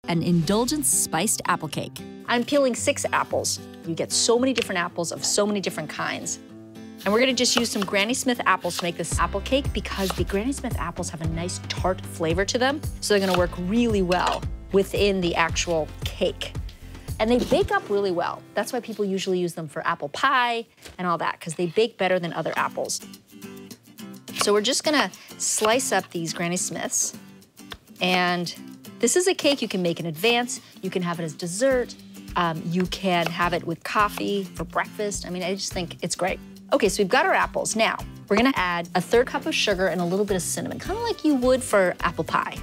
an indulgent spiced apple cake. I'm peeling 6 apples. You get so many different apples of so many different kinds. And we're gonna just use some Granny Smith apples to make this apple cake because the Granny Smith apples have a nice tart flavor to them, so they're gonna work really well within the actual cake. And they bake up really well. That's why people usually use them for apple pie and all that, because they bake better than other apples. So we're just gonna slice up these Granny Smiths. And this is a cake you can make in advance. You can have it as dessert. You can have it with coffee for breakfast. I mean, I just think it's great. Okay, so we've got our apples. Now, we're gonna add a 1/3 cup of sugar and a little bit of cinnamon, kind of like you would for apple pie.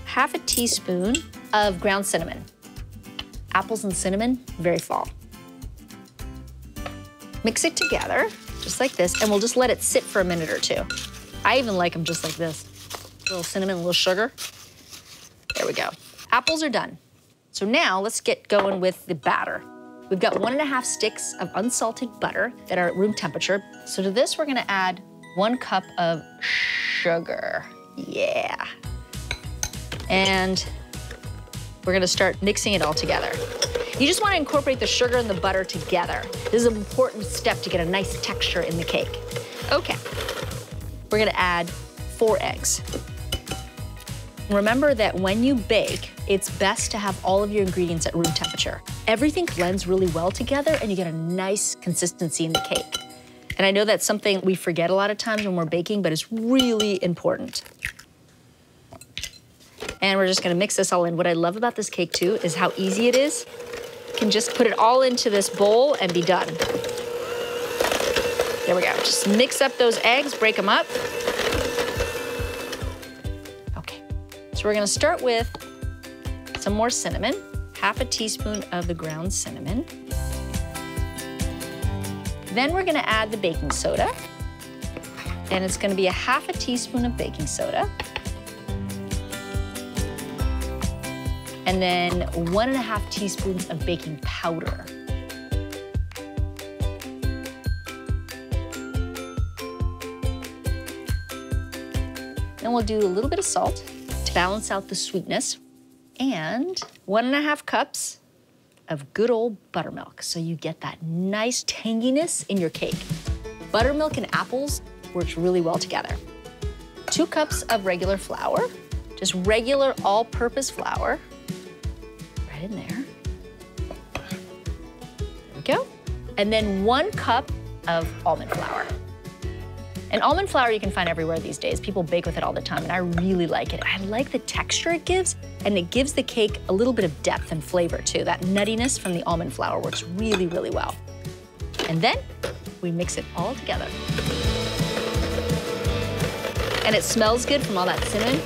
1/2 teaspoon of ground cinnamon. Apples and cinnamon, very fall. Mix it together, just like this, and we'll just let it sit for a minute or 2. I even like them just like this. A little cinnamon, a little sugar. There we go. Apples are done. So now let's get going with the batter. We've got 1½ sticks of unsalted butter that are at room temperature. So to this, we're gonna add 1 cup of sugar. Yeah. And we're gonna start mixing it all together. You just wanna incorporate the sugar and the butter together. This is an important step to get a nice texture in the cake. Okay, we're gonna add 4 eggs. Remember that when you bake, it's best to have all of your ingredients at room temperature. Everything blends really well together and you get a nice consistency in the cake. And I know that's something we forget a lot of times when we're baking, but it's really important. And we're just gonna mix this all in. What I love about this cake too is how easy it is. You can just put it all into this bowl and be done. There we go. Just mix up those eggs, break them up. So we're gonna start with some more cinnamon, 1/2 teaspoon of the ground cinnamon. Then we're gonna add the baking soda, and it's gonna be 1/2 teaspoon of baking soda. And then 1½ teaspoons of baking powder. Then we'll do a little bit of salt to balance out the sweetness, and 1½ cups of good old buttermilk, so you get that nice tanginess in your cake. Buttermilk and apples works really well together. 2 cups of regular flour, just regular all-purpose flour, right in there. There we go. And then 1 cup of almond flour. And almond flour you can find everywhere these days. People bake with it all the time, and I really like it. I like the texture it gives, and it gives the cake a little bit of depth and flavor too. That nuttiness from the almond flour works really, really well. And then we mix it all together. And it smells good from all that cinnamon.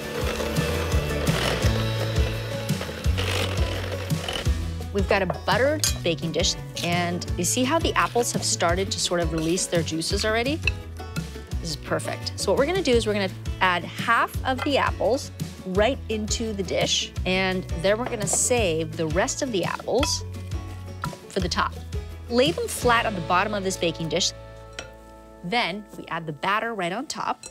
We've got a buttered baking dish, and you see how the apples have started to sort of release their juices already? This is perfect. So what we're gonna do is we're gonna add 1/2 of the apples right into the dish, and then we're gonna save the rest of the apples for the top. Lay them flat on the bottom of this baking dish. Then we add the batter right on top.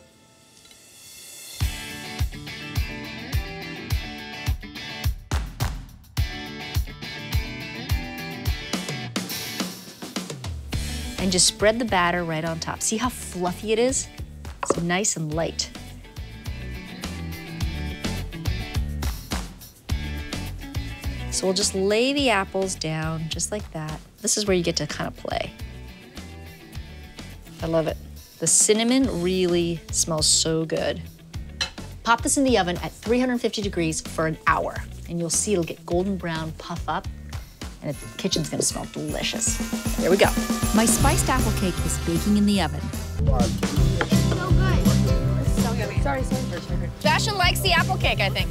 And just spread the batter right on top. See how fluffy it is? It's nice and light. So we'll just lay the apples down just like that. This is where you get to kind of play. I love it. The cinnamon really smells so good. Pop this in the oven at 350 degrees for an hour, and you'll see it'll get golden brown, puff up, and the kitchen's gonna smell delicious. Here we go. My spiced apple cake is baking in the oven. So good. So yummy. Sorry. Bastion likes the apple cake, I think.